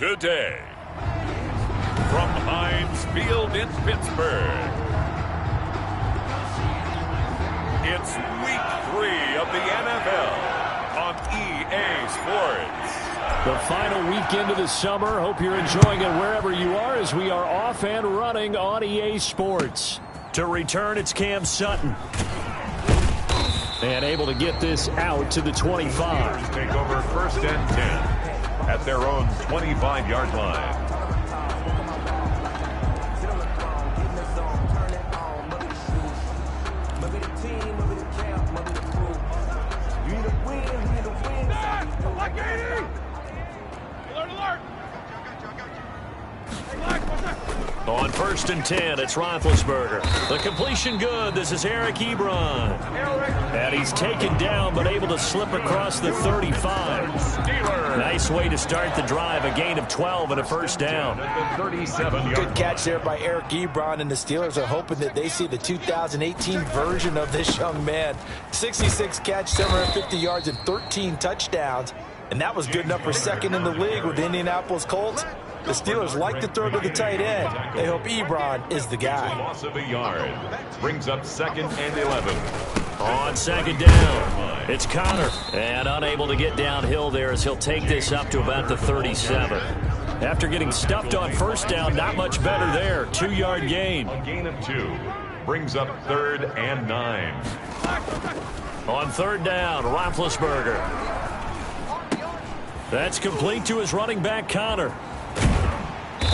today. From Heinz Field in Pittsburgh, it's Week 3 of the NFL on EA Sports. The final weekend of the summer. Hope you're enjoying it wherever you are as we are off and running on EA Sports. To return, it's Cam Sutton. And able to get this out to the 25. Take over 1st and 10 at their own 25-yard line. On 1st and 10, it's Roethlisberger. The completion good. This is Eric Ebron. And he's taken down, but able to slip across the 35. Nice way to start the drive. A gain of 12 and a first down. Good catch there by Eric Ebron, and the Steelers are hoping that they see the 2018 version of this young man. 66 catch, 750 yards, and 13 touchdowns. And that was good enough for second in the league with the Indianapolis Colts. The Steelers like to throw to the tight end. They hope Ebron is the guy. Loss of a yard brings up 2nd and 11. On 2nd down, it's Connor. And unable to get downhill there as he'll take this up to about the 37. After getting stuffed on 1st down, not much better there. 2-yard gain. A gain of 2 brings up 3rd and 9. On 3rd down, Roethlisberger. That's complete to his running back, Connor.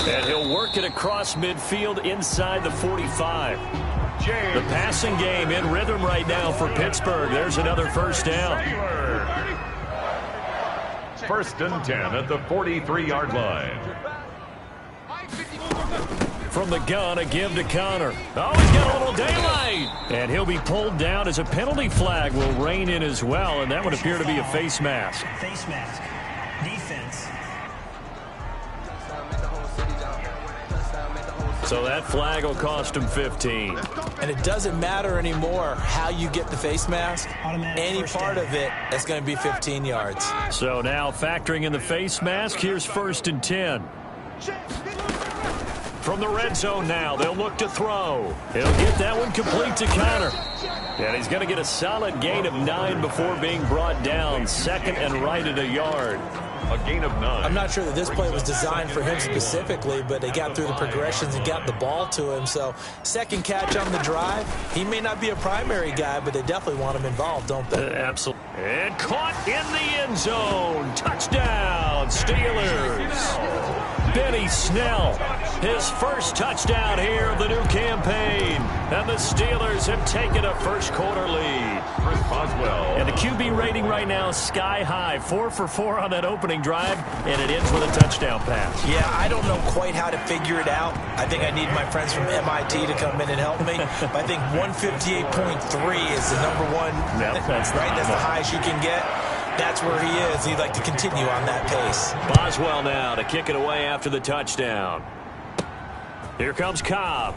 And he'll work it across midfield inside the 45. The passing game in rhythm right now for Pittsburgh. There's another 1st down. 1st and 10 at the 43-yard line. From the gun, a give to Connor. Oh, he's got a little daylight. And he'll be pulled down as a penalty flag will rein in as well. And that would appear to be a face mask. Face mask. Defense. So that flag will cost him 15. And it doesn't matter anymore how you get the face mask. Any part of it, that's going to be 15 yards. So now factoring in the face mask, here's 1st and 10. From the red zone now, they'll look to throw. He'll get that one complete to Connor. And he's going to get a solid gain of 9 before being brought down. 2nd and right at a yard. A gain of 9. I'm not sure that this play was designed for him specifically, but they got through the progressions and got the ball to him. So 2nd catch on the drive. He may not be a primary guy, but they definitely want him involved, don't they? Absolutely. And caught in the end zone. Touchdown, Steelers. Benny Snell, his first touchdown here of the new campaign. And the Steelers have taken a first-quarter lead. Chris Boswell. And the QB rating right now is sky high. 4 for 4 on that opening drive, and it ends with a touchdown pass. Yeah, I don't know quite how to figure it out. I think I need my friends from MIT to come in and help me. But I think 158.3 is the number one. Yep, that's right. That's the highest you can get. That's where he is. He'd like to continue on that pace. Boswell now to kick it away after the touchdown. Here comes Cobb.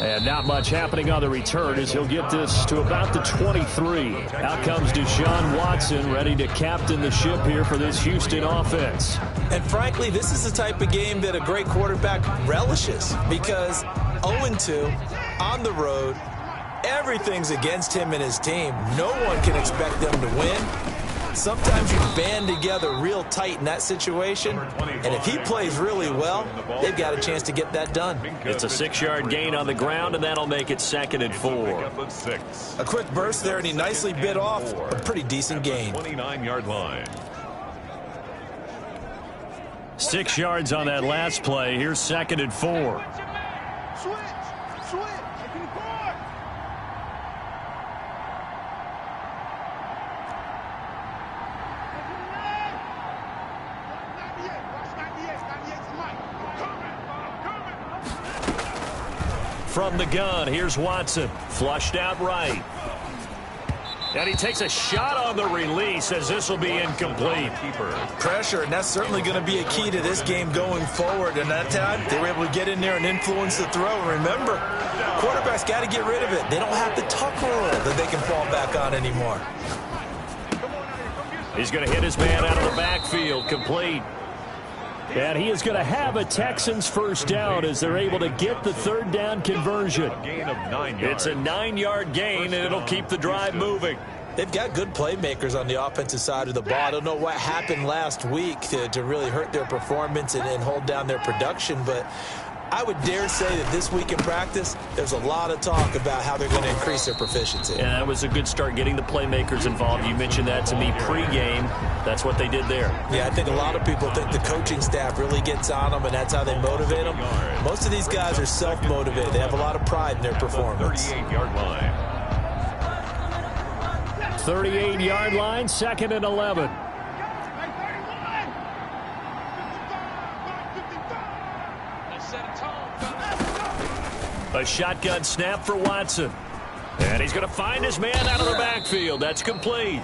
And not much happening on the return as he'll get this to about the 23. Out comes Deshaun Watson, ready to captain the ship here for this Houston offense. And frankly, this is the type of game that a great quarterback relishes because 0-2 on the road, everything's against him and his team. No one can expect them to win. Sometimes you band together real tight in that situation, and if he plays really well, they've got a chance to get that done. It's a 6-yard gain on the ground, and that'll make it 2nd and 4. A quick burst there, and he nicely bit off a pretty decent gain. 29-yard line. 6 yards on that last play. Here's 2nd and 4. From the gun, here's Watson. Flushed out right. And he takes a shot on the release as this will be incomplete. Pressure, and that's certainly going to be a key to this game going forward. And that time, they were able to get in there and influence the throw. Remember, quarterbacks got to get rid of it. They don't have the tuck rule that they can fall back on anymore. He's going to hit his man out of the backfield, complete. And he is going to have a Texans first down as they're able to get the third down conversion. A gain of 9 yards. It's a 9-yard gain, and it'll keep the drive moving. They've got good playmakers on the offensive side of the ball. I don't know what happened last week to really hurt their performance and hold down their production, but I would dare say that this week in practice, there's a lot of talk about how they're going to increase their proficiency. And that was a good start getting the playmakers involved. You mentioned that to me pregame. That's what they did there. Yeah, I think a lot of people think the coaching staff really gets on them, and that's how they motivate them. Most of these guys are self-motivated. They have a lot of pride in their performance. 38-yard line. 38-yard line, 2nd and 11. A shotgun snap for Watson. And he's going to find his man out of the backfield. That's complete.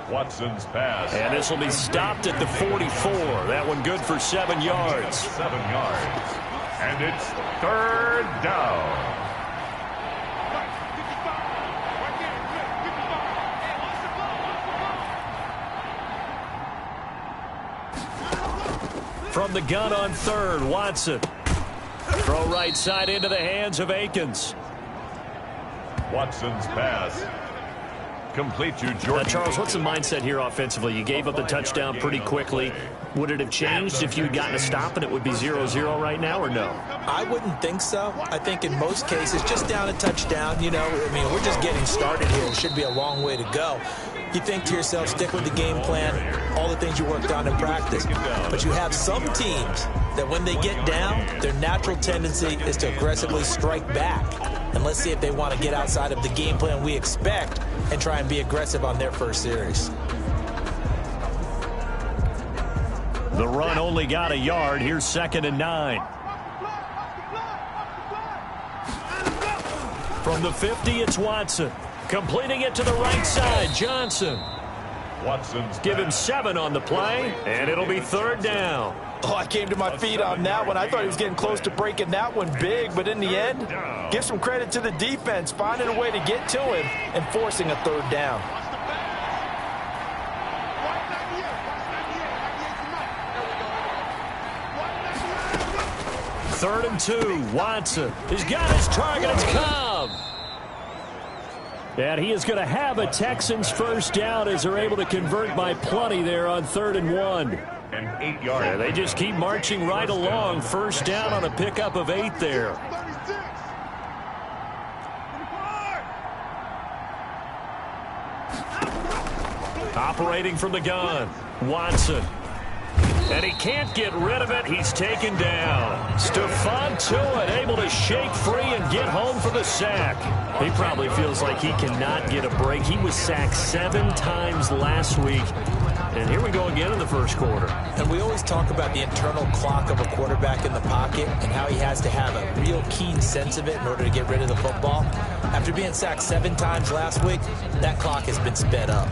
Watson's pass. And this will be stopped at the 44. That one good for 7 yards. 7 yards. And it's 3rd down. From the gun on 3rd, Watson. Throw right side into the hands of Akins. Watson's pass. Complete to Jordan. Charles, what's the mindset here offensively? You gave up the touchdown pretty quickly. Would it have changed if you had gotten a stop and it would be 0-0 right now, or no? I wouldn't think so. I think in most cases, just down a touchdown, you know, I mean, we're just getting started here. It should be a long way to go. You think to yourself, stick with the game plan, all the things you worked on in practice. But you have some teams that when they get down, their natural tendency is to aggressively strike back. And let's see if they want to get outside of the game plan we expect and try and be aggressive on their first series. The run only got a yard. Here's 2nd and 9. From the 50, it's Watson. Completing it to the right side, Johnson. Watson's Give him 7 on the play, and it'll be 3rd down. Oh, I came to my feet on that one. I thought he was getting close to breaking that one big, but in the end, give some credit to the defense, finding a way to get to him and forcing a 3rd down. Third and 2, Watson. He's got his target, it's Cobb. And he is going to have a Texans first down as they're able to convert by plenty there on 3rd and 1. and 8 yards. Yeah, they just keep marching right along. First down on a pickup of 8 there. Operating from the gun, Watson. And he can't get rid of it. He's taken down. Stephon Tuitt able to shake free and get home for the sack. He probably feels like he cannot get a break. He was sacked 7 times last week. And here we go again in the first quarter. And we always talk about the internal clock of a quarterback in the pocket and how he has to have a real keen sense of it in order to get rid of the football. After being sacked 7 times last week, that clock has been sped up.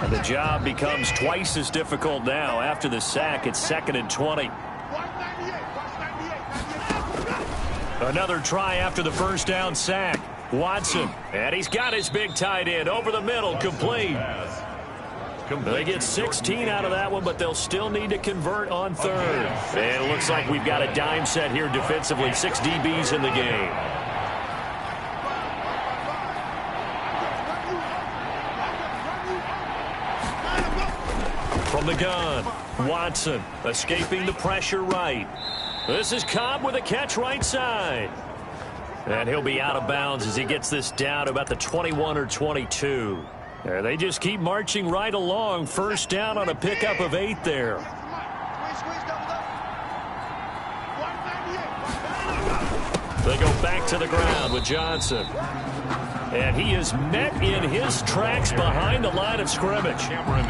And the job becomes twice as difficult now. After the sack, it's 2nd and 20. Another try after the first down sack. Watson, and he's got his big tight end over the middle, complete. They get 16 out of that one, but they'll still need to convert on 3rd. And it looks like we've got a dime set here defensively. 6 DBs in the game. From the gun, Watson escaping the pressure right. This is Cobb with a catch right side. And he'll be out of bounds as he gets this down about the 21 or 22. They just keep marching right along. First down on a pickup of 8 there. They go back to the ground with Johnson. And he is met in his tracks behind the line of scrimmage.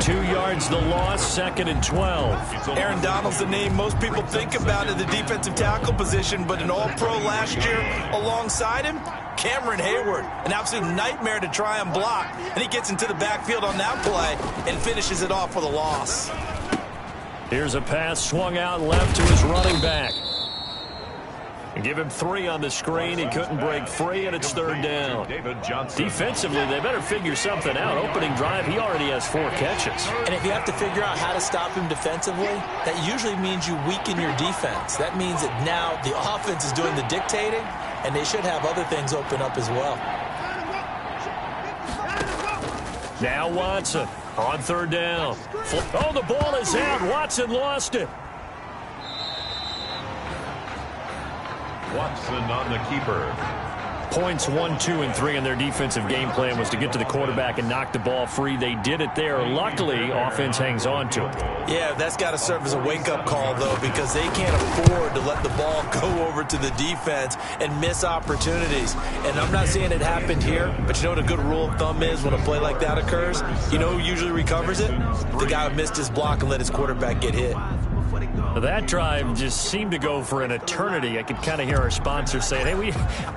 2 yards the loss, 2nd and 12. Aaron Donald's the name most people think about at the defensive tackle position, but an all-pro last year alongside him, Cameron Hayward, an absolute nightmare to try and block. And he gets into the backfield on that play and finishes it off with a loss. Here's a pass swung out left to his running back. Give him 3 on the screen. He couldn't break free, and it's third down. Defensively, they better figure something out. Opening drive, he already has 4 catches. And if you have to figure out how to stop him defensively, that usually means you weaken your defense. That means that now the offense is doing the dictating, and they should have other things open up as well. Now Watson on third down. Oh, the ball is out. Watson lost it. Watson on the keeper. Points 1, 2, and 3 in their defensive game plan was to get to the quarterback and knock the ball free. They did it there. Luckily, offense hangs on to it. Yeah, that's got to serve as a wake-up call, though, because they can't afford to let the ball go over to the defense and miss opportunities. And I'm not saying it happened here, but you know what a good rule of thumb is when a play like that occurs? You know who usually recovers it? The guy who missed his block and let his quarterback get hit. That drive just seemed to go for an eternity. I could kind of hear our sponsors saying, hey, we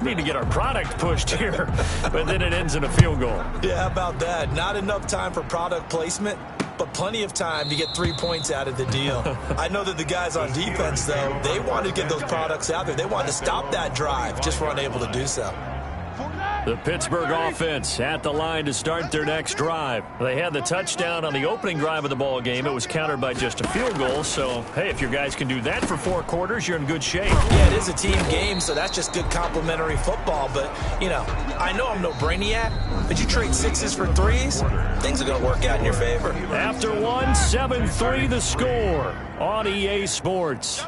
need to get our product pushed here. But then it ends in a field goal. Yeah, how about that? Not enough time for product placement, but plenty of time to get 3 points out of the deal. I know that the guys on defense, though, they wanted to get those products out there. They wanted to stop that drive, just were unable to do so. The Pittsburgh offense at the line to start their next drive. They had the touchdown on the opening drive of the ball game. It was countered by just a field goal. So, hey, if your guys can do that for 4 quarters, you're in good shape. Yeah, it is a team game, so that's just good complimentary football. But, you know, I know I'm no brainiac, but you trade 6s for 3s, things are going to work out in your favor. After 1, 7-3 the score on EA Sports.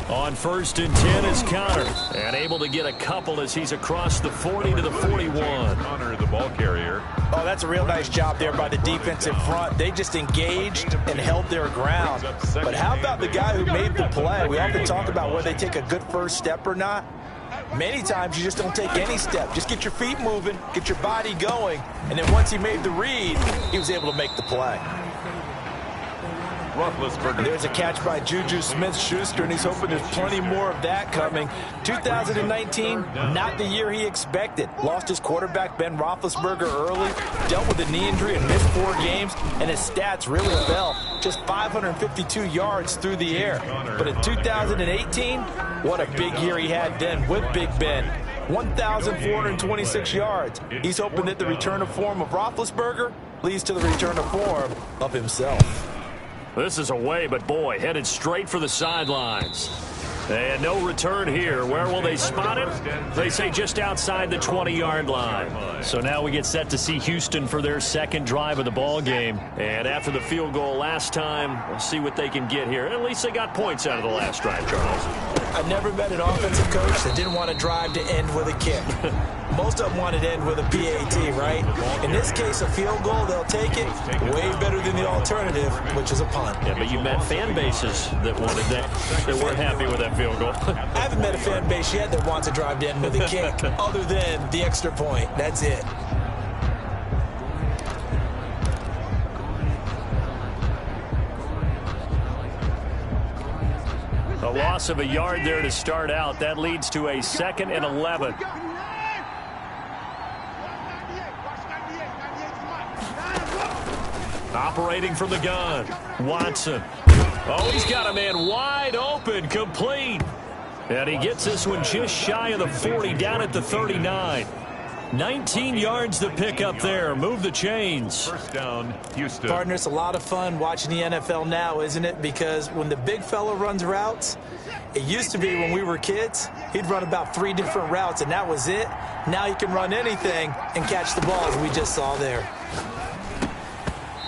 On 1st and 10 is Connor, and able to get a couple as he's across the 40 to the 41. Connor, the ball carrier. Oh, that's a real nice job there by the defensive front. They just engaged and held their ground. But how about the guy who made the play? We often talk about whether they take a good first step or not. Many times you just don't take any step. Just get your feet moving, get your body going, and then once he made the read, he was able to make the play. There's a catch by Juju Smith-Schuster, and he's hoping there's plenty more of that coming. 2019, not the year he expected. Lost his quarterback, Ben Roethlisberger, early. Dealt with a knee injury and missed 4 games, and his stats really fell. Just 552 yards through the air. But in 2018, what a big year he had then with Big Ben. 1,426 yards. He's hoping that the return of form of Roethlisberger leads to the return of form of himself. This is away, but boy, headed straight for the sidelines. And no return here. Where will they spot him? They say just outside the 20-yard line. So now we get set to see Houston for their second drive of the ball game. And after the field goal last time, we'll see what they can get here. At least they got points out of the last drive, Charles. I never met an offensive coach that didn't want to drive to end with a kick. Most of them want it to end with a PAT, right? In this case, a field goal, they'll take it. Way better than the alternative, which is a punt. Yeah, but you met fan bases that wanted that, that weren't happy with that field goal. I haven't met a fan base yet that wants to drive to end with a kick, other than the extra point. That's it. A loss of a yard there to start out. That leads to a 2nd and 11. Operating from the gun, Watson. Oh, he's got a man wide open, complete. And he gets this one just shy of the 40, down at the 39. 19 yards to pick up there. Move the chains. First down, Houston. Partner, it's a lot of fun watching the NFL now, isn't it? Because when the big fella runs routes, it used to be when we were kids, he'd run about 3 different routes, and that was it. Now he can run anything and catch the ball, as we just saw there.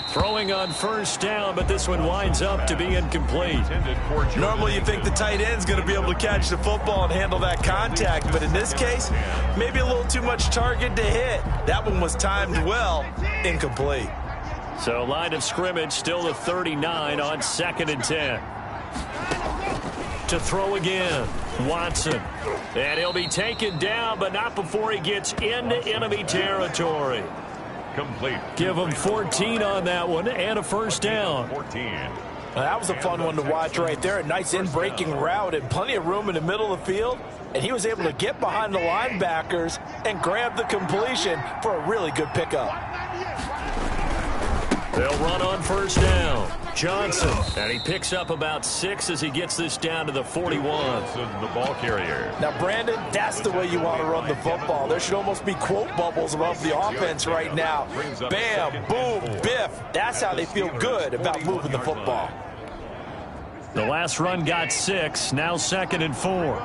Throwing on first down, but this one winds up to be incomplete. Normally you think the tight end's going to be able to catch the football and handle that contact, but in this case, maybe a little too much target to hit. That one was timed well, incomplete. So line of scrimmage still the 39 on 2nd and 10. To throw again, Watson. And he'll be taken down, but not before he gets into enemy territory. Complete. Give him 14 on that one and a first down. 14. That was a fun one to watch right there. A nice in-breaking route and plenty of room in the middle of the field. And he was able to get behind the linebackers and grab the completion for a really good pickup. They'll run on first down. Johnson, and he picks up about 6 as he gets this down to the 41. The ball carrier. Now, Brandon, that's the way you want to run the football. There should almost be quote bubbles above the offense right now. Bam, boom, biff. That's how they feel good about moving the football. The last run got 6, now 2nd and 4.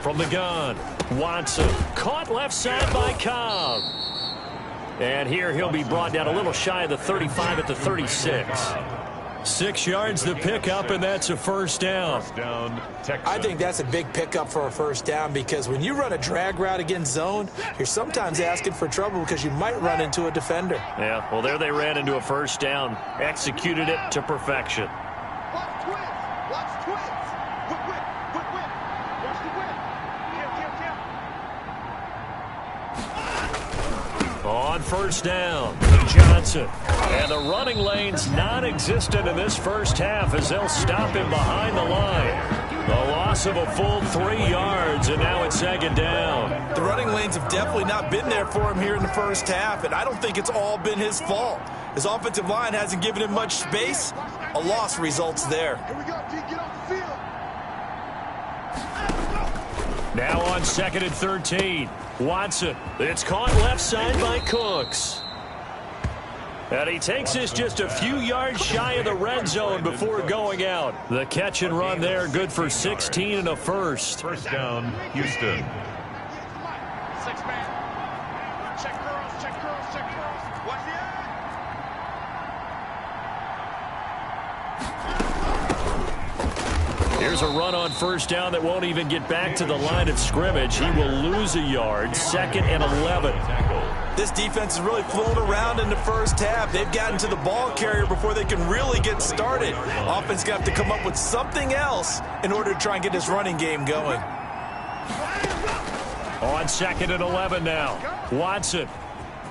From the gun, Watson, caught left side by Cobb. And here he'll be brought down a little shy of the 35 at the 36. 6 yards the pickup, and that's a first down. I think that's a big pickup for a first down because when you run a drag route against zone, you're sometimes asking for trouble because you might run into a defender. Yeah, well, there they ran into a first down. Executed it to perfection. Watch twins. Watch twins. Quick whip. Quick whip. Watch the whip. On first down, Johnson. And the running lane's non-existent in this first half as they'll stop him behind the line. The loss of a full 3 yards, and now it's 2nd down. The running lanes have definitely not been there for him here in the first half, and I don't think it's all been his fault. His offensive line hasn't given him much space. A loss results there. Here we go, G. Get off the field. Now on 2nd and 13. Watson. It's caught left side by Cooks. And he takes this just a few yards shy of the red zone before going out. The catch and run there, good for 16 and a first. First down, Houston. 6-man. Check girls, check girls, check girls. Watch the eye. Here's a run on first down that won't even get back to the line of scrimmage. He will lose a yard, 2nd and 11. This defense is really flown around in the first half. They've gotten to the ball carrier before they can really get started. Offense got to come up with something else in order to try and get this running game going. On 2nd and 11 now. Watson.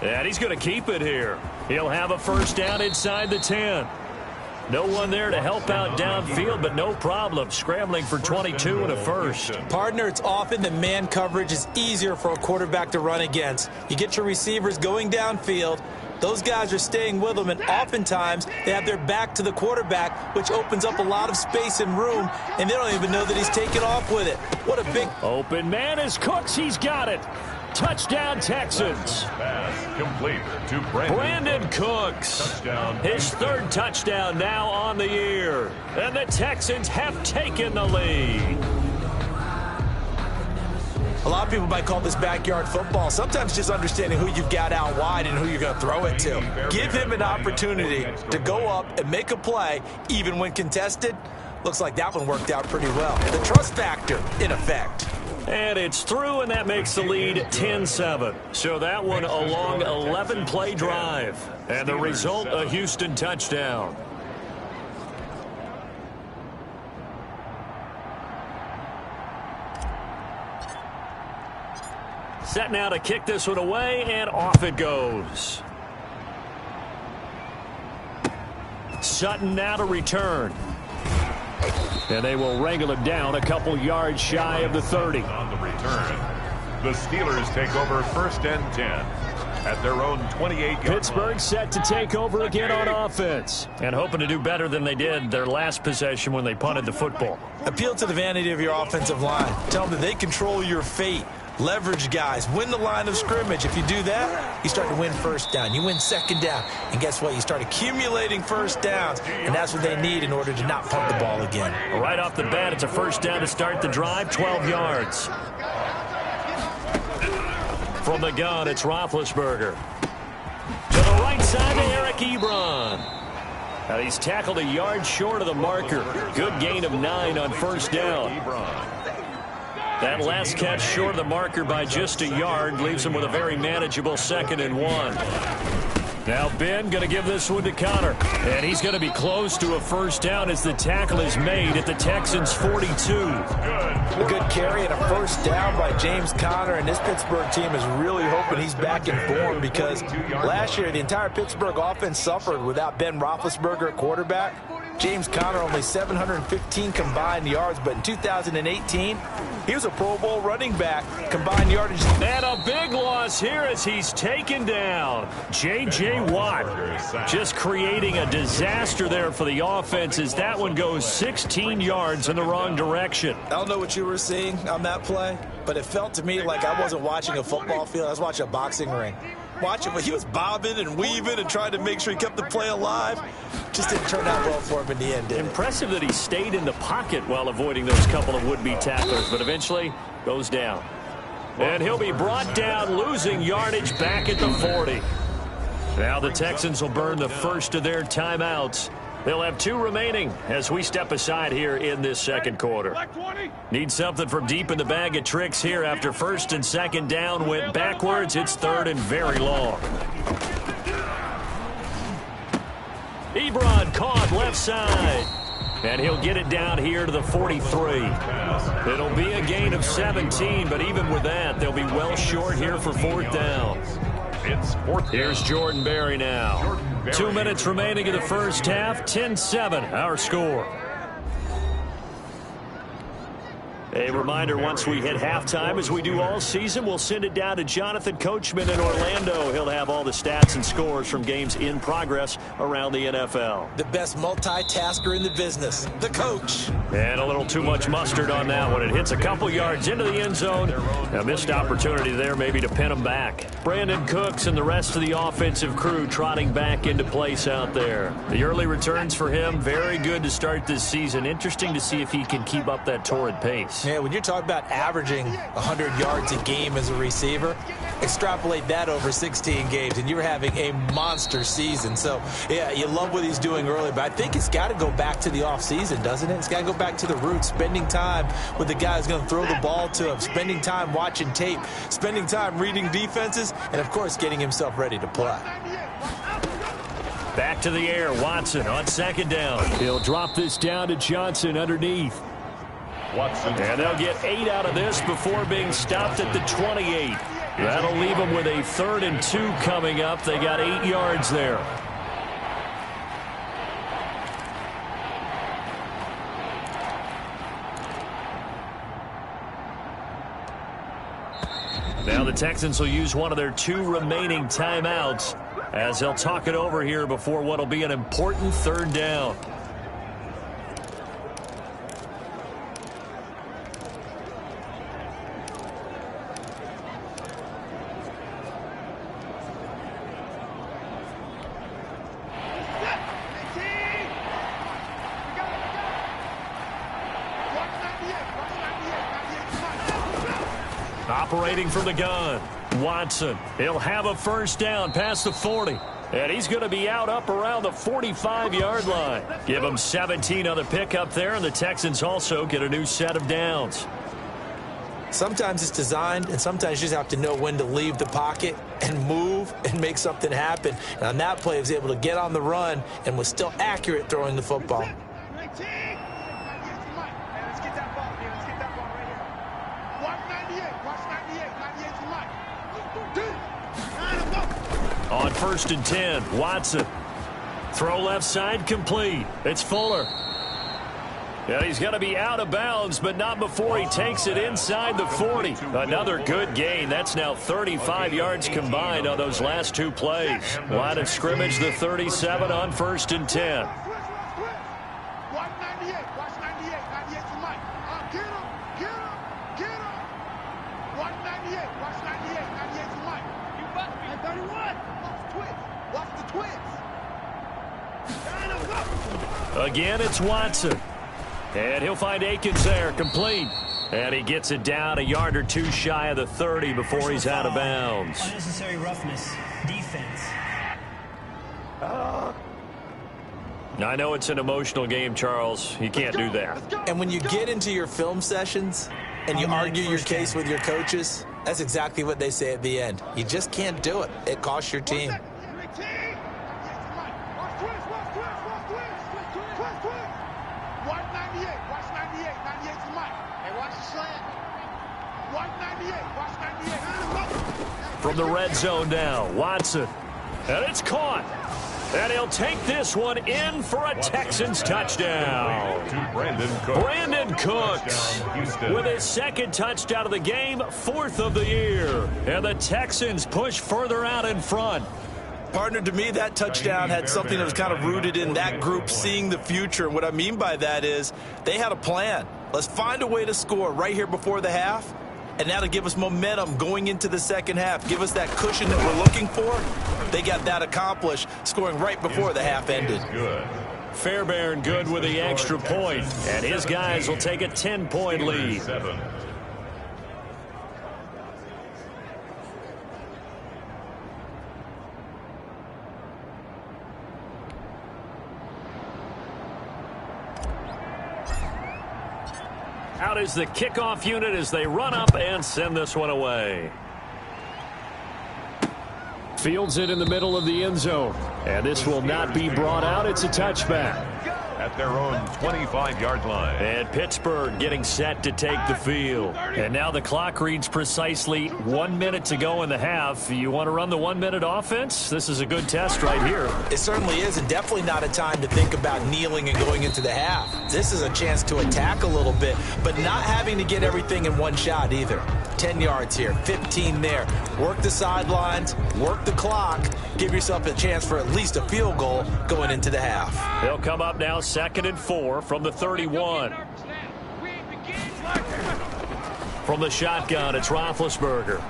And he's going to keep it here. He'll have a first down inside the 10. No one there to help out downfield, but no problem. Scrambling for 22 and a first. Partner, it's often that man coverage is easier for a quarterback to run against. You get your receivers going downfield. Those guys are staying with them, and oftentimes they have their back to the quarterback, which opens up a lot of space and room, and they don't even know that he's taken off with it. What a big... Open man is Cooks. He's got it. Touchdown, Texans. Pass complete to Brandon Cooks. Touchdown. His 3rd touchdown now on the year. And the Texans have taken the lead. A lot of people might call this backyard football. Sometimes just understanding who you've got out wide and who you're going to throw it to. Give him an opportunity to go up and make a play, even when contested. Looks like that one worked out pretty well. The trust factor in effect. And it's through, and that makes the lead 10-7. So that one a long 11-play drive. And the result, a Houston touchdown. Set now to kick this one away, and off it goes. Sutton now to return. And they will wrangle it down a couple yards shy of the 30. On the return, the Steelers take over 1st and 10 at their own 28-yard line. Pittsburgh set to take over again on offense and hoping to do better than they did their last possession when they punted the football. Appeal to the vanity of your offensive line. Tell them that they control your fate. Leverage guys. Win the line of scrimmage. If you do that, you start to win first down. You win 2nd down. And guess what? You start accumulating first downs. And that's what they need in order to not punt the ball again. Right off the bat, it's a first down to start the drive, 12 yards. From the gun, it's Roethlisberger. To the right side to Eric Ebron. Now he's tackled a yard short of the marker. Good gain of 9 on first down. That last catch short of the marker by just a yard leaves him with a very manageable 2nd and 1. Now Ben going to give this one to Connor. And he's going to be close to a first down as the tackle is made at the Texans' 42. A good carry and a first down by James Conner. And this Pittsburgh team is really hoping he's back in form because last year the entire Pittsburgh offense suffered without Ben Roethlisberger at quarterback. James Conner only 715 combined yards, but in 2018, he was a Pro Bowl running back. Combined yardage. And a big loss here as he's taken down. J.J. Watt just creating a disaster there for the offense as that one goes 16 yards in the wrong direction. I don't know what you were seeing on that play, but it felt to me like I wasn't watching a football field. I was watching a boxing ring. Watching, he was bobbing and weaving and trying to make sure he kept the play alive. Just didn't turn out well for him in the end, did it? Impressive that he stayed in the pocket while avoiding those couple of would-be tacklers, but eventually goes down. And he'll be brought down, losing yardage back at the 40. Now the Texans will burn the first of their timeouts. They'll have 2 remaining as we step aside here in this second quarter. Need something from deep in the bag of tricks here after first and second down went backwards. It's third and very long. Ebron caught left side. And he'll get it down here to the 43. It'll be a gain of 17, but even with that, they'll be well short here for 4th down. It's 4th. Here's Jordan Berry now. 2 minutes remaining in the first half. 10-7, our score. A reminder, once we hit halftime, as we do all season, we'll send it down to Jonathan Coachman in Orlando. He'll have all the stats and scores from games in progress around the NFL. The best multitasker in the business, the coach. And a little too much mustard on that one. It hits a couple yards into the end zone. A missed opportunity there maybe to pin them back. Brandon Cooks and the rest of the offensive crew trotting back into place out there. The early returns for him, very good to start this season. Interesting to see if he can keep up that torrid pace. Yeah, when you're talking about averaging 100 yards a game as a receiver, extrapolate that over 16 games, and you're having a monster season. So, yeah, you love what he's doing early, but I think it's got to go back to the offseason, doesn't it? It's got to go back to the roots, spending time with the guy who's going to throw the ball to him, spending time watching tape, spending time reading defenses, and, of course, getting himself ready to play. Back to the air, Watson on second down. He'll drop this down to Johnson underneath. Watson. And they'll get 8 out of this before being stopped at the 28. That'll leave them with a 3rd and 2 coming up. They got 8 yards there. Now the Texans will use one of their 2 remaining timeouts as they'll talk it over here before what will be an important 3rd down. Operating from the gun, Watson. He'll have a first down past the 40. And he's going to be out up around the 45-yard line. Give him 17 on the pickup there, and the Texans also get a new set of downs. Sometimes it's designed, and sometimes you just have to know when to leave the pocket and move and make something happen. And on that play, he was able to get on the run and was still accurate throwing the football. On 1st and 10, Watson. Throw left side complete. It's Fuller. And he's going to be out of bounds, but not before he takes it inside the 40. Another good gain. That's now 35 yards combined on those last 2 plays. Line of scrimmage, the 37 on 1st and 10. Again, it's Watson. And he'll find Akins there, complete. And he gets it down a yard or 2 shy of the 30 before he's out of bounds. Unnecessary roughness. Defense. I know it's an emotional game, Charles. You can't do that. And when you get into your film sessions and you argue your case with your coaches, that's exactly what they say at the end. You just can't do it. It costs your team. From the red zone now, Watson. And it's caught. And he'll take this one in for a Texans touchdown. Brandon Cooks with his second touchdown of the game, 4th of the year. And the Texans push further out in front. Partner, to me, that touchdown had something that was kind of rooted in that group seeing the future. What I mean by that is they had a plan. Let's find a way to score right here before the half, and that'll give us momentum going into the second half. Give us that cushion that we're looking for. They got that accomplished, scoring right before the half ended. Fairbairn good with the extra point, and his guys will take a 10-point lead. Out is the kickoff unit as they run up and send this one away. Fields it in the middle of the end zone. And this will not be brought out. It's a touchback. At their own 25-yard line. And Pittsburgh getting set to take the field. And now the clock reads precisely 1 minute to go in the half. You want to run the 1-minute offense? This is a good test right here. It certainly is, and definitely not a time to think about kneeling and going into the half. This is a chance to attack a little bit, but not having to get everything in one shot either. 10 yards here, 15 there. Work the sidelines, work the clock, give yourself a chance for at least a field goal going into the half. They'll come up now 2nd and 4 from the 31. From the shotgun, it's Roethlisberger.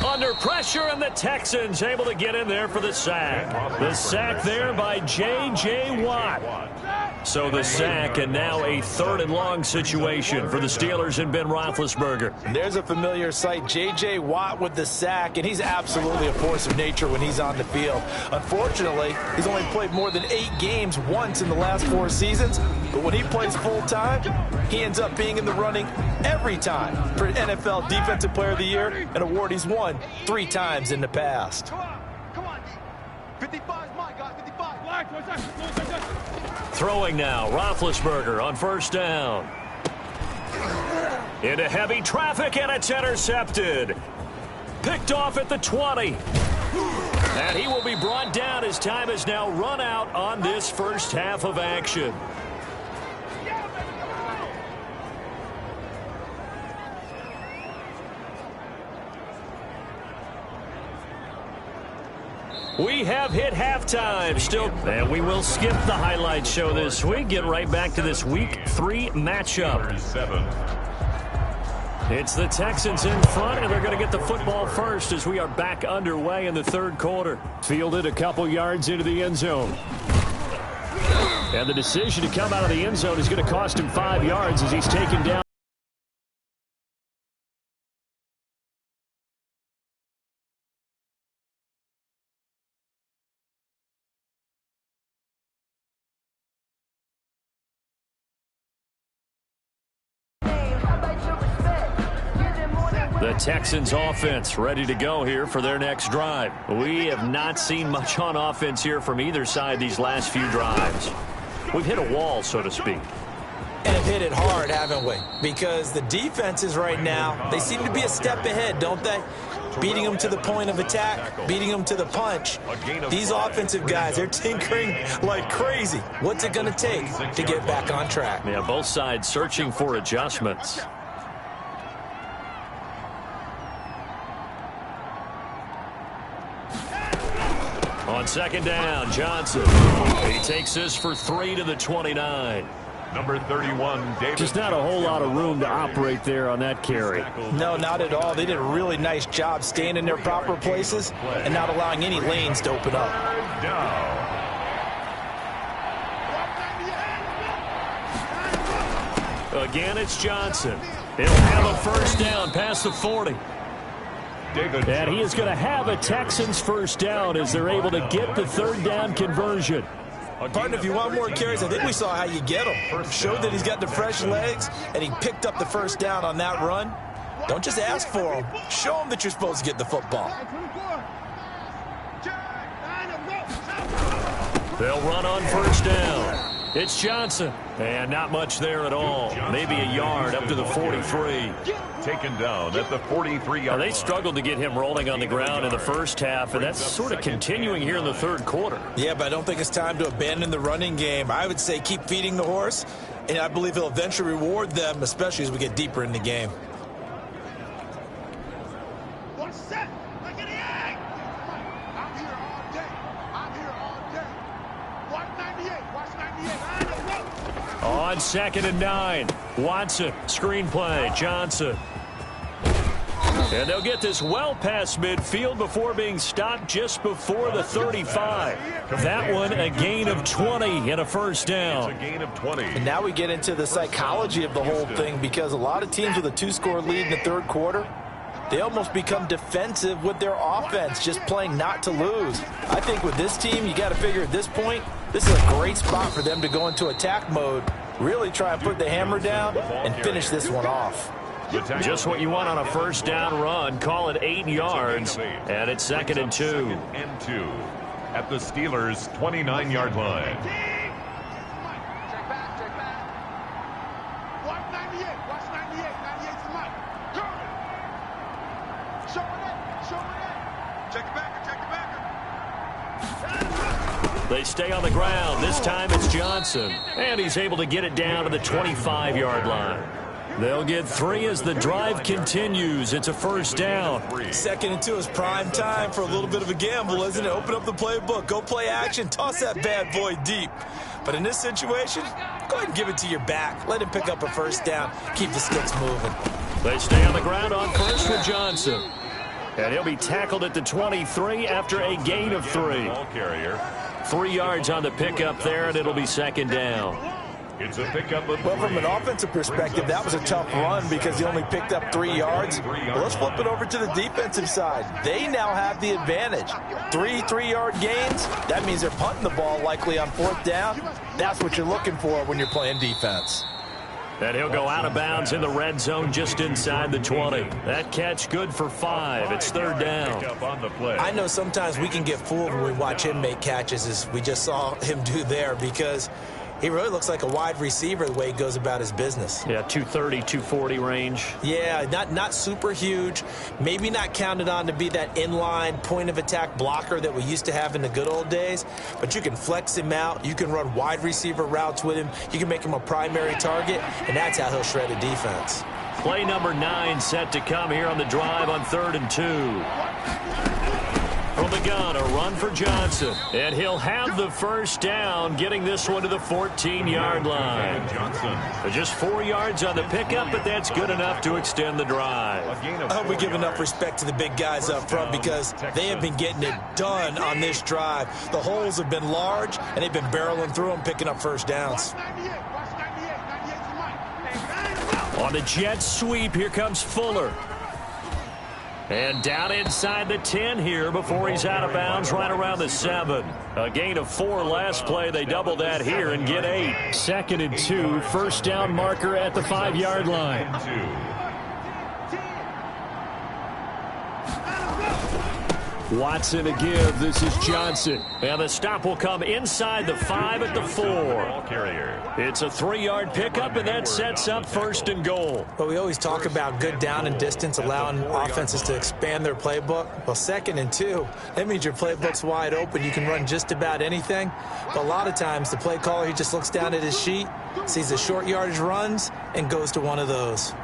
Under pressure, and the Texans able to get in there for the sack. The sack there by J.J. Watt. So the sack, and now a 3rd and long situation for the Steelers and Ben Roethlisberger. There's a familiar sight. J.J. Watt with the sack, and he's absolutely a force of nature when he's on the field. Unfortunately, he's only played more than 8 games once in the last 4 seasons, but when he plays full-time, he ends up being in the running every time for NFL Defensive Player of the Year, an award he's won 3 times in the past. Come on, 55 is mine, guys. 55. Throwing now, Roethlisberger on 1st down. Into heavy traffic, and it's intercepted. Picked off at the 20. And he will be brought down as time has now run out on this first half of action. We have hit halftime still, and we will skip the highlight show this week. Get right back to this Week 3 matchup. It's the Texans in front, and they're going to get the football first as we are back underway in the 3rd quarter. Fielded a couple yards into the end zone. And the decision to come out of the end zone is going to cost him 5 yards as he's taken down. The Texans offense ready to go here for their next drive. We have not seen much on offense here from either side these last few drives. We've hit a wall, so to speak. And have hit it hard, haven't we? Because the defenses right now, they seem to be a step ahead, don't they? Beating them to the point of attack, beating them to the punch. These offensive guys, they're tinkering like crazy. What's it going to take to get back on track? Yeah, both sides searching for adjustments. On 2nd down, Johnson. He takes this for 3 to the 29. Number 31, David. Just not a whole lot of room to operate there on that carry. No, not at all. They did a really nice job staying in their proper places and not allowing any lanes to open up. Again, it's Johnson. He'll have a 1st down past the 40. And he is going to have a Texans 1st down as they're able to get the 3rd down conversion. Partner, if you want more carries, I think we saw how you get him. Showed that he's got the fresh legs, and he picked up the 1st down on that run. Don't just ask for him. Show him that you're supposed to get the football. They'll run on 1st down. It's Johnson. And not much there at all. Maybe a yard up to the 43. Taken down at the 43-yard line. They struggled to get him rolling on the ground in the first half, and that's sort of continuing here in the third quarter. Yeah, but I don't think it's time to abandon the running game. I would say keep feeding the horse, and I believe he'll eventually reward them, especially as we get deeper in the game. One set. Like an egg. I'm here all day. I'm here all day. Watch 98. Watch 98. On 2nd and 9. Watson, screen play, Johnson. And they'll get this well past midfield before being stopped just before the 35. That one a gain of 20 and a first down. It's a gain of 20. And now we get into the psychology of the whole thing, because a lot of teams with a 2-score lead in the third quarter, they almost become defensive with their offense, just playing not to lose. I think with this team, you got to figure at this point, this is a great spot for them to go into attack mode, really try and put the hammer down and finish this one off. Just what you want on a first down run. Call it 8 yards, and it's 2nd and 2. 2nd and 2 at the Steelers' 29-yard line. Check back. Check back. Watch 98. Watch 98. 98's the mic. Go. Show it. Show it. Check it back. Check it back. They stay on the ground. This time it's Johnson, and he's able to get it down to the 25-yard line. They'll get 3 as the drive continues. It's a first down. 2nd and 2 is prime time for a little bit of a gamble, isn't it? Open up the playbook, go play action, toss that bad boy deep. But in this situation, go ahead and give it to your back. Let him pick up a first down. Keep the sticks moving. They stay on the ground on first with Johnson. And he'll be tackled at the 23 after a gain of 3. Ball carrier. 3 yards on the pickup there, and it'll be 2nd down. It's a pickup of 3. Well, from an offensive perspective, that was a tough run because he only picked up 3 yards. Well, let's flip it over to the defensive side. They now have the advantage. 3 3-yard gains, that means they're punting the ball likely on 4th down. That's what you're looking for when you're playing defense. And he'll go out of bounds in the red zone just inside the 20. That catch good for 5. It's 3rd down. On the play. I know sometimes we can get fooled when we watch him make catches, as we just saw him do there, because he really looks like a wide receiver the way he goes about his business. Yeah, 230, 240 range. Yeah, not super huge. Maybe not counted on to be that inline point-of-attack blocker that we used to have in the good old days. But you can flex him out. You can run wide receiver routes with him. You can make him a primary target, and that's how he'll shred a defense. Play number 9 set to come here on the drive on 3rd and 2. From the gun, a run for Johnson. And he'll have the first down, getting this one to the 14-yard line. Johnson. Just 4 yards on the pickup, but that's good enough to extend the drive. I hope we give enough respect to the big guys up front, because they have been getting it done on this drive. The holes have been large, and they've been barreling through them, picking up first downs. Watch 98. Watch 98. 98's the mic. On the jet sweep, here comes Fuller. And down inside the 10 here before he's out of bounds right around the 7. A gain of 4 last play. They double that here and get 8. 2nd and 2. First down marker at the 5-yard line. Watson to give. This is Johnson. And the stop will come inside the 5 at the 4. It's a 3-yard pickup, and that sets up 1st and goal. But we always talk about good down and distance, allowing offenses to expand their playbook. Well, 2nd and 2, that means your playbook's wide open. You can run just about anything. But a lot of times, the play caller, he just looks down at his sheet, sees the short yardage runs, and goes to one of those.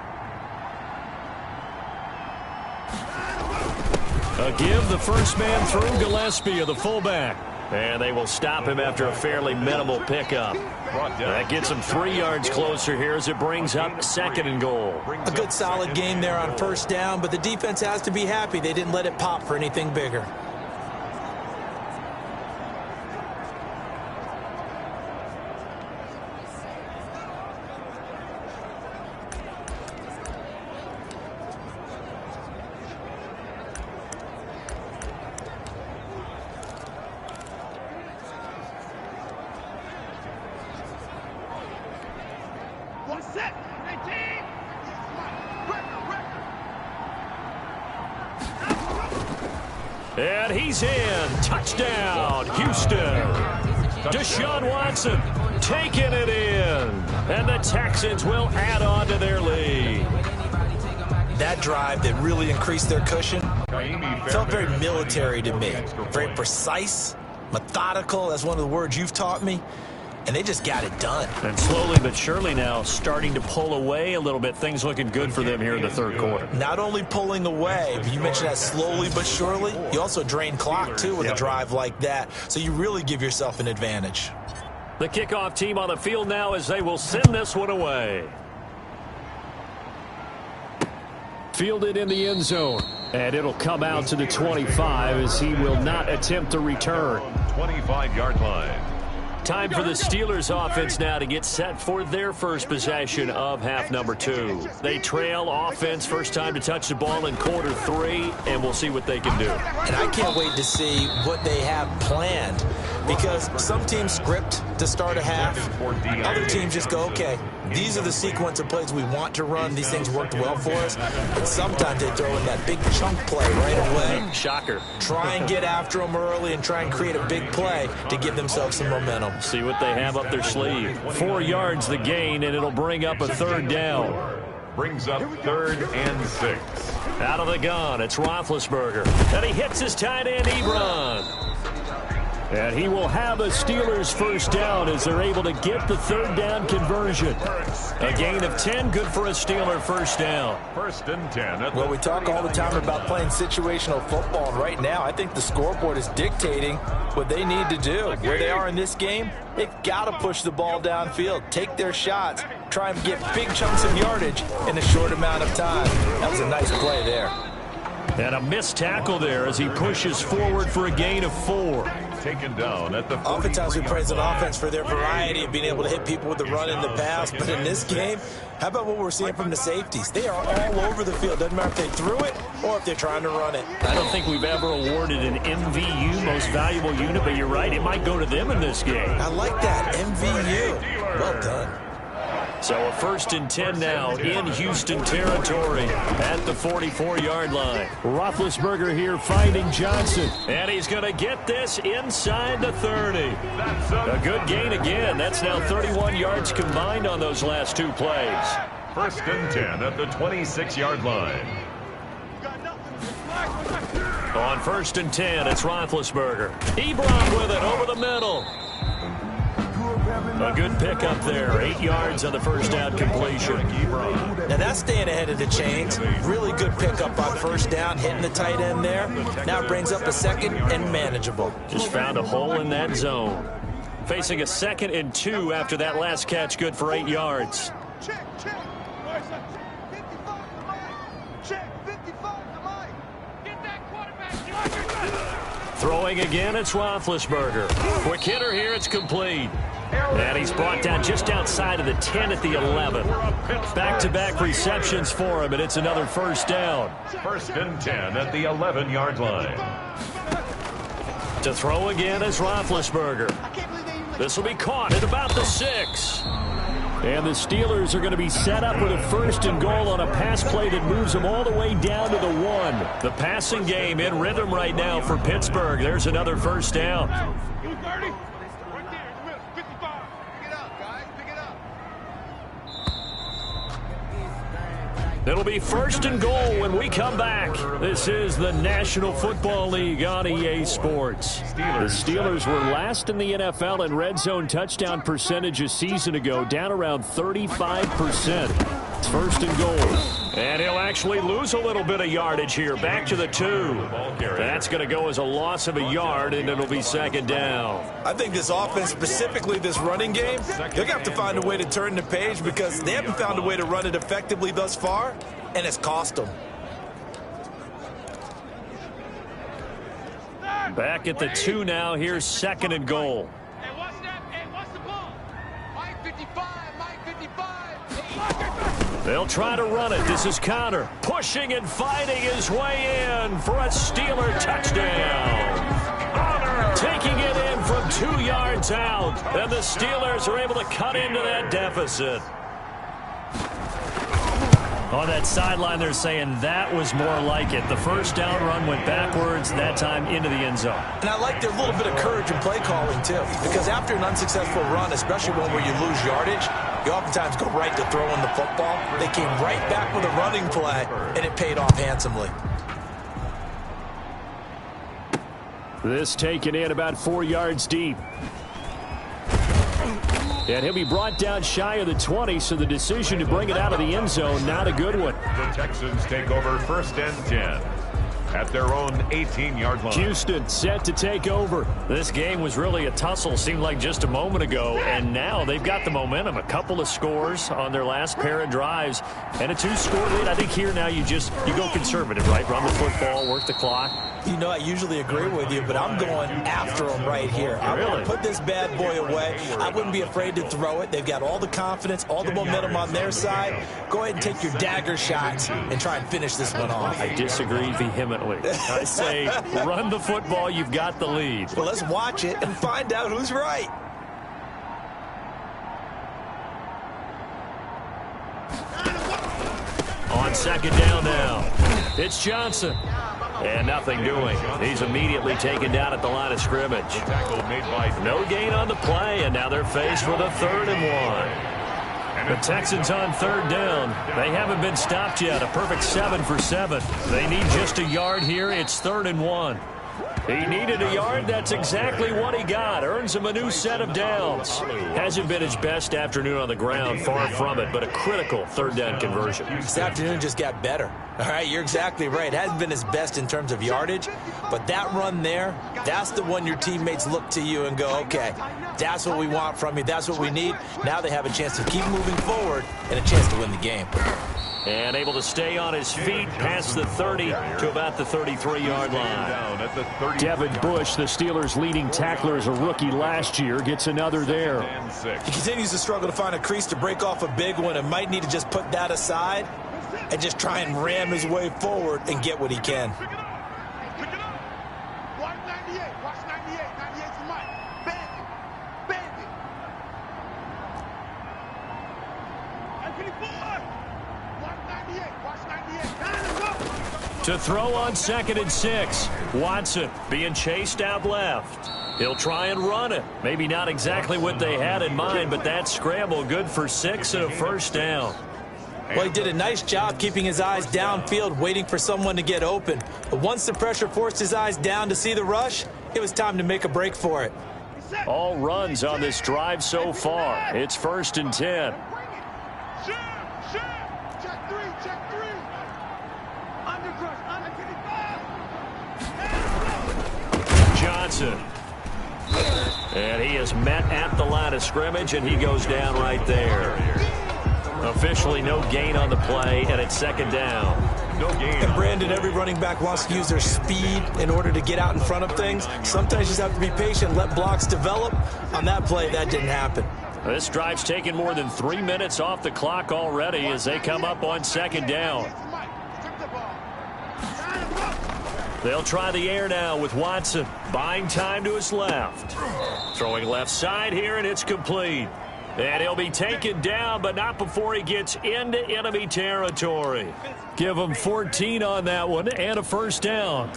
A give, the first man through, Gillespie of the fullback. And they will stop him after a fairly minimal pickup. That gets him 3 yards closer here as it brings up 2nd and goal. A good solid game there on first down, but the defense has to be happy they didn't let it pop for anything bigger. One set. 18. And he's in. Touchdown, Houston. Deshaun Watson Taking it in. And the Texans will add on to their lead. That drive that really increased their cushion felt very military to me. Very precise, methodical, that's one of the words you've taught me. And they just got it done. And slowly but surely now starting to pull away a little bit. Things looking good for them here in the third quarter. Not only pulling away, but you mentioned that slowly but surely. You also drain clock, too, with a drive like that. So you really give yourself an advantage. The kickoff team on the field now as they will send this one away. Fielded in the end zone. And it'll come out to the 25 as he will not attempt to return. 25-yard line. Time for the Steelers offense now to get set for their first possession of half number 2. They trail offense first time to touch the ball in quarter 3, and we'll see what they can do. And I can't wait to see what they have planned, because some teams script to start a half. Other teams just go, okay, these are the sequence of plays we want to run. These things worked well for us. And sometimes they throw in that big chunk play right away. Shocker. Try and get after them early and try and create a big play to give themselves some momentum. See what they have up their sleeve. 4 yards the gain, and it'll bring up a third down. Brings up 3rd and 6. Out of the gun, it's Roethlisberger. And he hits his tight end, Ebron. And he will have a Steelers first down as they're able to get the third down conversion. A gain of 10, good for a Steeler first down. 1st and 10. Well, we talk all the time about playing situational football, and right now I think the scoreboard is dictating what they need to do. Where they are in this game, they've got to push the ball downfield, take their shots, try and get big chunks of yardage in a short amount of time. That was a nice play there. And a missed tackle there as he pushes forward for a gain of 4. Taken down at the 40. Oftentimes we praise an offense for their variety of being able to hit people with the run and the pass, but in this game, how about what we're seeing from the safeties? They are all over the field. Doesn't matter if they threw it or if they're trying to run it. I don't think we've ever awarded an MVU, most valuable unit, but you're right, it might go to them in this game. I like that, MVU. Well done. So a 1st and 10 now in Houston territory at the 44-yard line. Roethlisberger here finding Johnson. And he's going to get this inside the 30. A good gain again. That's now 31 yards combined on those last 2 plays. 1st and 10 at the 26-yard line. On 1st and 10, it's Roethlisberger. Ebron with it over the middle. A good pickup there. 8 yards on the first down completion. Now that's staying ahead of the chains. Really good pickup on first down, hitting the tight end there. Now it brings up a 2nd and manageable. Just found a hole in that zone. Facing a 2nd and 2 after that last catch, good for 8 yards. Check. 55 to Mike. Check, 55 to Mike. Get that quarterback. Throwing again, it's Roethlisberger. Quick hitter here, it's complete. And he's brought down just outside of the 10 at the 11. Back-to-back receptions for him, and it's another first down. 1st and 10 at the 11-yard line. To throw again is Roethlisberger. This will be caught at about the 6. And the Steelers are going to be set up with a 1st and goal on a pass play that moves them all the way down to the 1. The passing game in rhythm right now for Pittsburgh. There's another first down. It'll be 1st and goal when we come back. This is the National Football League on EA Sports. The Steelers were last in the NFL in red zone touchdown percentage a season ago, down around 35%. It's 1st and goal. And he'll actually lose a little bit of yardage here. Back to the 2. That's going to go as a loss of a yard, and it'll be 2nd down. I think this offense, specifically this running game, they're going to have to find a way to turn the page because they haven't found a way to run it effectively thus far, and it's cost them. Back at the 2 now. Here's 2nd and goal. Hey, what's that? Hey, what's the ball? Mike 55, Mike 55. They'll try to run it. This is Connor pushing and fighting his way in for a Steeler touchdown. Taking it in from 2 yards out. And the Steelers are able to cut into that deficit. On that sideline, they're saying that was more like it. The first down run went backwards, that time into the end zone. And I like their little bit of courage in play calling, too. Because after an unsuccessful run, especially one where you lose yardage, you oftentimes go right to throwing the football. They came right back with a running play, and it paid off handsomely. This taken in about 4 yards deep. And he'll be brought down shy of the 20, so the decision to bring it out of the end zone, not a good one. The Texans take over 1st and 10 at their own 18-yard line. Houston set to take over. This game was really a tussle, seemed like just a moment ago, and now they've got the momentum. A couple of scores on their last pair of drives, and a 2-score lead. I think here now you go conservative, right? Run the football, work the clock. You know, I usually agree with you, but I'm going after them right here. I want to put this bad boy away. I wouldn't be afraid to throw it. They've got all the confidence, all the momentum on their side. Go ahead and take your dagger shots and try and finish this one off. I disagree vehemently. I say run the football. You've got the lead. Well, let's watch it and find out who's right. On 2nd down now, it's Johnson. And nothing doing. He's immediately taken down at the line of scrimmage. No gain on the play, and now they're faced with a 3rd and 1. The Texans on 3rd down. They haven't been stopped yet. A perfect 7 for 7. They need just a yard here. It's 3rd and 1. He needed a yard. That's exactly what he got. Earns him a new set of downs. Hasn't been his best afternoon on the ground. Far from it, but a critical 3rd down conversion. This afternoon just got better. All right, you're exactly right. Hasn't been his best in terms of yardage, but that run there, that's the one your teammates look to you and go, okay, that's what we want from you. That's what we need. Now they have a chance to keep moving forward and a chance to win the game. And able to stay on his feet past the 30 to about the 33-yard line. Devin Bush, the Steelers' leading tackler as a rookie last year, gets another there. He continues to struggle to find a crease to break off a big one and might need to just put that aside and just try and ram his way forward and get what he can. Pick it up. Watch 98. Watch 98. 98's the mic. Bang it. Bang it. Watch 98. Watch 98. To throw on 2nd and 6. Watson being chased out left. He'll try and run it. Maybe not exactly what they had in mind, but that scramble good for 6 and a 1st down. Well, he did a nice job keeping his eyes downfield, waiting for someone to get open. But once the pressure forced his eyes down to see the rush, it was time to make a break for it. All runs on this drive so far. It's 1st and 10. Check 3. Check 3. Undercrush. Johnson. And he is met at the line of scrimmage, and he goes down right there. Officially no gain on the play, and it's 2nd down. No gain. And Brandon, every running back wants to use their speed in order to get out in front of things. Sometimes you just have to be patient, let blocks develop. On that play, that didn't happen. This drive's taken more than 3 minutes off the clock already as they come up on 2nd down. They'll try the air now with Watson. Buying time to his left. Throwing left side here, and it's complete. And he'll be taken down, but not before he gets into enemy territory. Give him 14 on that one and a 1st down.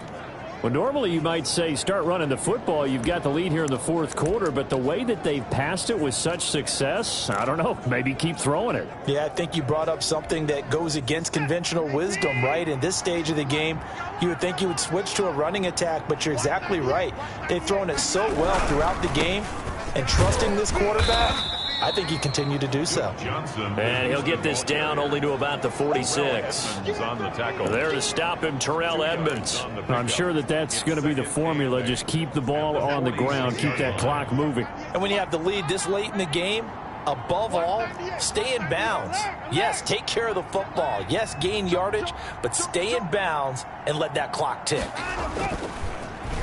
Well, normally you might say start running the football. You've got the lead here in the 4th quarter, but the way that they've passed it with such success, I don't know, maybe keep throwing it. Yeah, I think you brought up something that goes against conventional wisdom, right? In this stage of the game, you would think you would switch to a running attack, but you're exactly right. They've thrown it so well throughout the game, and trusting this quarterback, I think he continued to do so. And he'll get this down only to about the 46. There to stop him, Terrell Edmonds. I'm sure that's going to be the formula. Just keep the ball on the ground, keep that clock moving. And when you have the lead this late in the game, above all, stay in bounds. Yes, take care of the football. Yes, gain yardage, but stay in bounds and let that clock tick.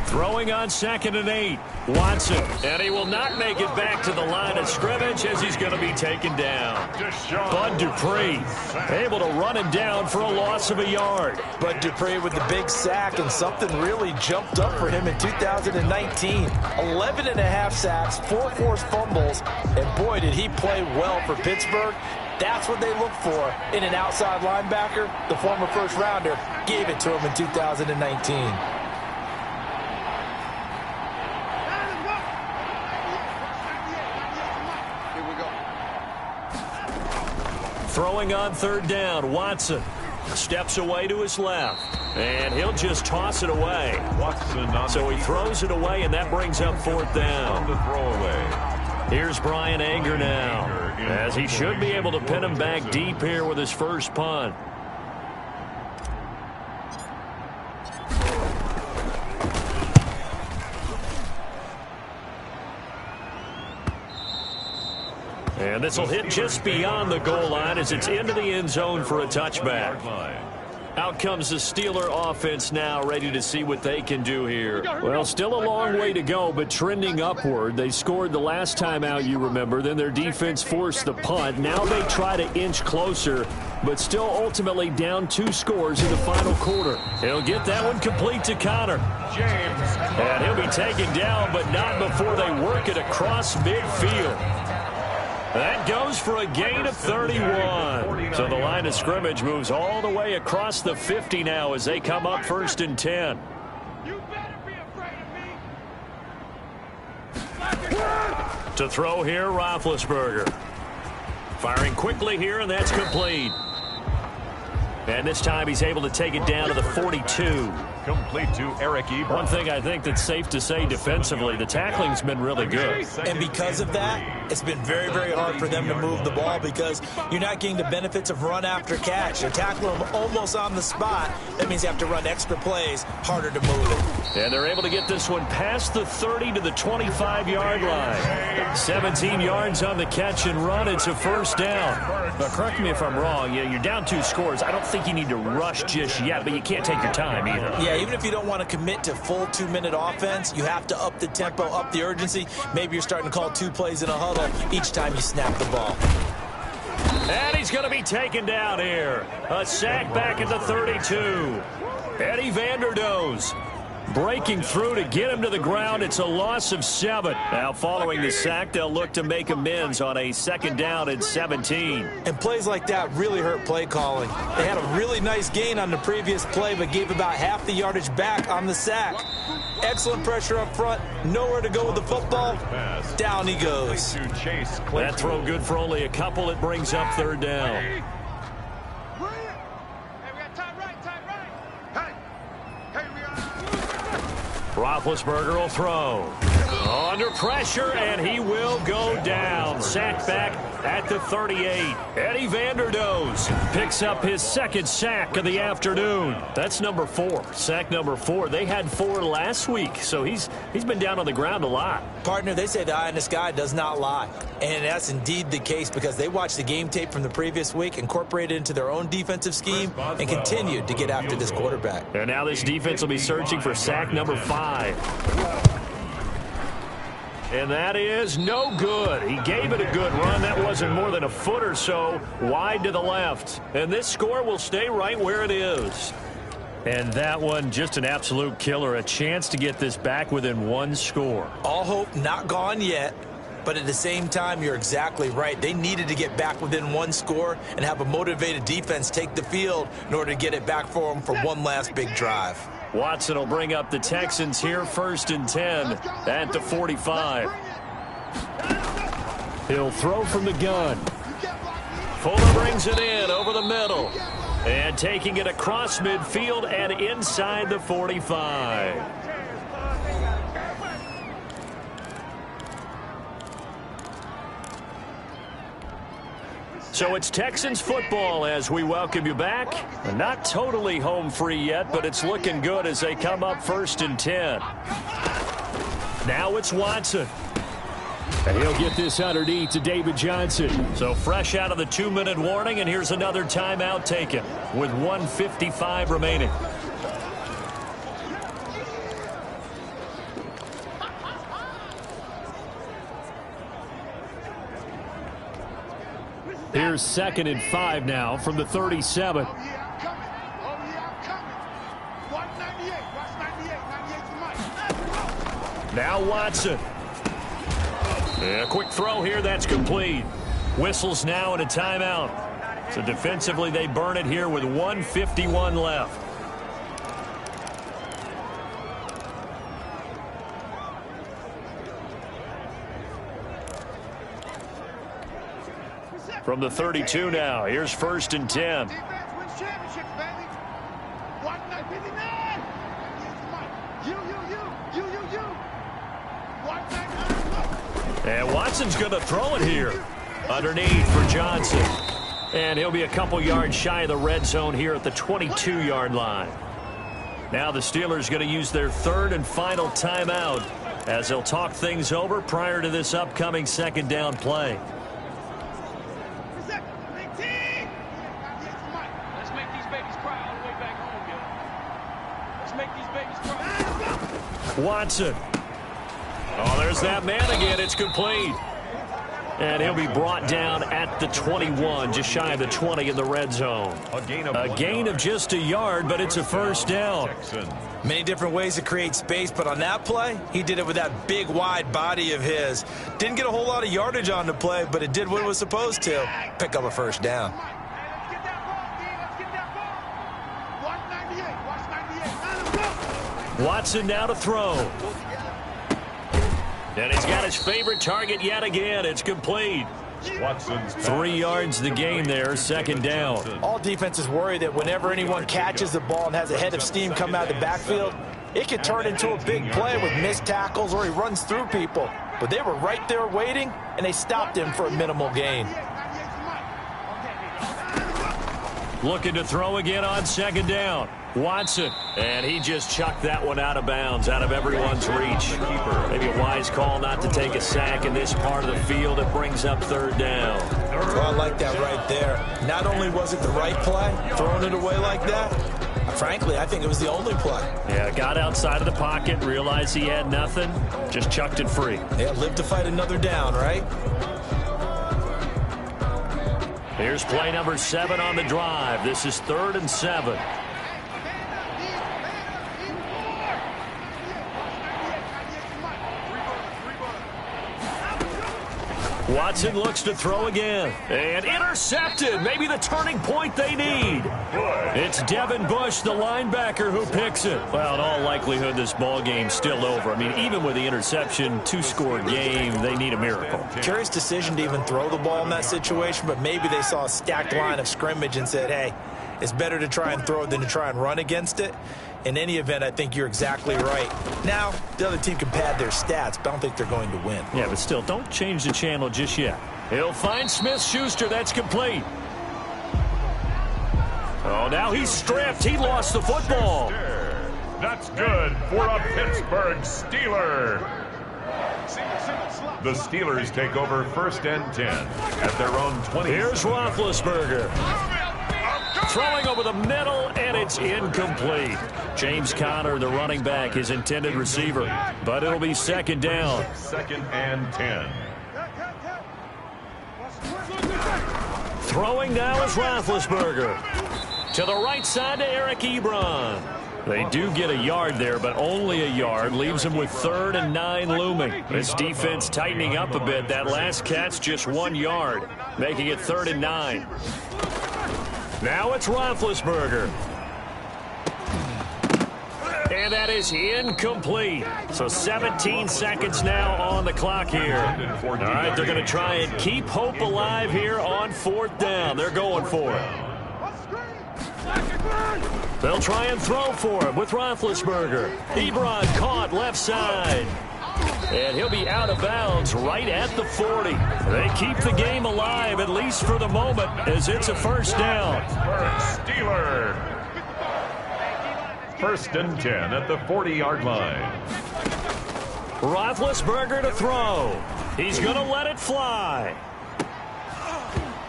Throwing on 2nd and 8. Watson. And he will not make it back to the line of scrimmage as he's going to be taken down. Bud Dupree able to run him down for a loss of a yard. Bud Dupree with the big sack, and something really jumped up for him in 2019. 11.5 sacks, 4 forced fumbles, and boy, did he play well for Pittsburgh. That's what they look for in an outside linebacker. The former first-rounder gave it to him in 2019. Throwing on third down, Watson steps away to his left, and he'll just toss it away. So he throws it away, and that brings up fourth down. The throwaway. Here's Brian Anger now, as he should be able to pin him back deep here with his first punt. And this will hit just beyond the goal line as it's into the end zone for a touchback. Out comes the Steeler offense now, ready to see what they can do here. Well, still a long way to go, but trending upward. They scored the last time out, you remember. Then their defense forced the punt. Now they try to inch closer, but still ultimately down 2 scores in the final quarter. He'll get that one complete to Connor. And he'll be taken down, but not before they work it across midfield. That goes for a gain of 31. So the line of scrimmage moves all the way across the 50 now as they come up 1st and 10. You better be afraid of me. To throw here, Roethlisberger. Firing quickly here, and that's complete. And this time he's able to take it down to the 42. Complete to Eric Ebron. One thing I think that's safe to say defensively, the tackling's been really good. And because of that, it's been very, very hard for them to move the ball because you're not getting the benefits of run after catch. You're tackling them almost on the spot. That means you have to run extra plays, harder to move it. And they're able to get this one past the 30 to the 25-yard line. 17 yards on the catch and run. It's a first down. Now, correct me if I'm wrong. Yeah, you're down 2 scores. I don't think you need to rush just yet, but you can't take your time either. Yeah, even if you don't want to commit to full 2-minute offense, you have to up the tempo, up the urgency. Maybe you're starting to call 2 plays in a huddle each time you snap the ball. And he's going to be taken down here. A sack back at the 32. Eddie Vanderdoes breaking through to get him to the ground. It's a loss of 7. Now, following the sack, they'll look to make amends on a 2nd down and 17. And plays like that really hurt play calling. They had a really nice gain on the previous play, but gave about half the yardage back on the sack. Excellent pressure up front. Nowhere to go with the football. Down he goes. That throw good for only a couple. It brings up 3rd down. Hey, we got time right. Hey, we are. Roethlisberger will throw. Under pressure, and he will go down. Sack back at the 38. Eddie Vanderdoes picks up his 2nd sack of the afternoon. That's number 4. Sack number 4. They had 4 last week, so he's been down on the ground a lot. Partner, they say the eye in the sky does not lie. And that's indeed the case because they watched the game tape from the previous week, incorporated it into their own defensive scheme, and continued to get after this quarterback. And now this defense will be searching for sack number 5. And that is no good. He gave it a good run. That wasn't more than a foot or so wide to the left. And this score will stay right where it is. And that one, just an absolute killer. A chance to get this back within 1 score. All hope not gone yet. But at the same time, you're exactly right. They needed to get back within 1 score and have a motivated defense take the field in order to get it back for them for one last big drive. Watson will bring up the Texans here 1st and 10 at the 45. He'll throw from the gun. Fuller brings it in over the middle. And taking it across midfield and inside the 45. So it's Texans football as we welcome you back. Not totally home free yet, but it's looking good as they come up 1st and 10. Now it's Watson. And he'll get this underneath to David Johnson. So fresh out of the 2-minute warning, and here's another timeout taken with 1:55 remaining. Here's 2nd and 5 now from the 37. Oh, yeah, I'm coming. Watch 98. Watch 98. 98's the mic. Now Watson. And a quick throw here, that's complete. Whistles now and a timeout. So defensively, they burn it here with 1:51 left. From the 32 now, here's 1st and 10. And Watson's going to throw it here. Underneath for Johnson. And he'll be a couple yards shy of the red zone here at the 22-yard line. Now the Steelers going to use their 3rd and final timeout as they'll talk things over prior to this upcoming 2nd down play. Let's make these babies cry all the way back home, yo. Let's make these babies cry. Watson. Oh, there's that man again. It's complete. And he'll be brought down at the 21, just shy of the 20 in the red zone. A gain of just a yard, but it's a 1st down. Many different ways to create space, but on that play, he did it with that big, wide body of his. Didn't get a whole lot of yardage on the play, but it did what it was supposed to. Pick up a 1st down. Watson now to throw. And he's got his favorite target yet again. It's complete. 3 yards the game there, 2nd down. All defenses worry that whenever anyone catches the ball and has a head of steam come out of the backfield, it could turn into a big play with missed tackles or he runs through people. But they were right there waiting, and they stopped him for a minimal gain. Looking to throw again on 2nd down. Watson, and he just chucked that one out of bounds, out of everyone's reach. Maybe a wise call not to take a sack in this part of the field. It brings up 3rd down. Well, I like that right there. Not only was it the right play, throwing it away like that, frankly, I think it was the only play. Yeah, got outside of the pocket, realized he had nothing, just chucked it free. Yeah, live to fight another down, right? Here's play number 7 on the drive. This is 3rd and 7. Watson looks to throw again. And intercepted. Maybe the turning point they need. It's Devin Bush, the linebacker, who picks it. Well, in all likelihood, this ball game's still over. I mean, even with the interception, 2-score game, they need a miracle. Curious decision to even throw the ball in that situation, but maybe they saw a stacked line of scrimmage and said, hey, it's better to try and throw than to try and run against it. In any event, I think you're exactly right. Now, the other team can pad their stats, but I don't think they're going to win. Yeah, but still, don't change the channel just yet. He'll find Smith-Schuster. That's complete. Oh, now he's stripped. He lost the football. That's good for a Pittsburgh Steeler. The Steelers take over 1st and 10 at their own 20. Here's Roethlisberger. Throwing over the middle, and it's incomplete. James Conner, the running back, his intended receiver. But it'll be 2nd down. 2nd and 10. Throwing now is Roethlisberger. To the right side to Eric Ebron. They do get a yard there, but only a yard. Leaves them with 3rd and 9 looming. This defense tightening up a bit. That last catch just 1 yard, making it 3rd and 9. Now it's Roethlisberger. And that is incomplete. So 17 seconds now on the clock here. All right, they're going to try and keep hope alive here on 4th down. They're going for it. They'll try and throw for him with Roethlisberger. Ebron caught left side. And he'll be out of bounds right at the 40. They keep the game alive, at least for the moment, as it's a 1st down. Steeler. 1st and 10 at the 40-yard line. Roethlisberger to throw. He's going to let it fly.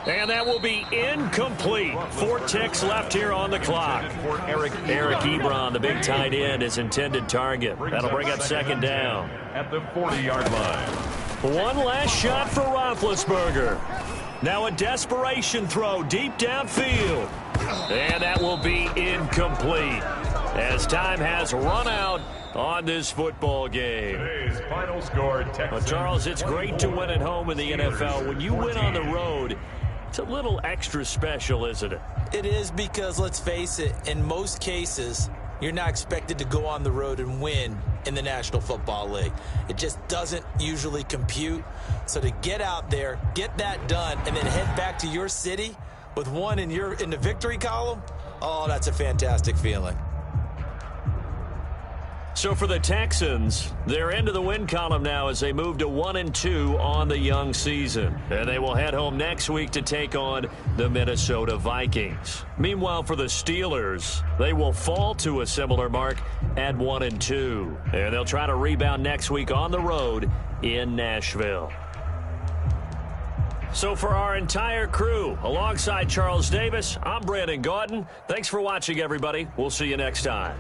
And that will be incomplete. 4 ticks left here on the clock. Eric Ebron, the big tight end, his intended target. That'll bring up 2nd down. At the 40-yard line. One last shot for Roethlisberger. Now a desperation throw deep downfield. And that will be incomplete. As time has run out, on this football game. Today's final score, Texans. Well, Charles, it's great to win at home in the NFL. When you win on the road, it's a little extra special, isn't it? It is, because let's face it, in most cases, you're not expected to go on the road and win in the National Football League. It just doesn't usually compute. So to get out there, get that done, and then head back to your city with one in the victory column, oh, that's a fantastic feeling. So for the Texans, they're into the win column now as they move to 1-2 on the young season. And they will head home next week to take on the Minnesota Vikings. Meanwhile, for the Steelers, they will fall to a similar mark at 1-2. And they'll try to rebound next week on the road in Nashville. So for our entire crew, alongside Charles Davis, I'm Brandon Gaudin. Thanks for watching, everybody. We'll see you next time.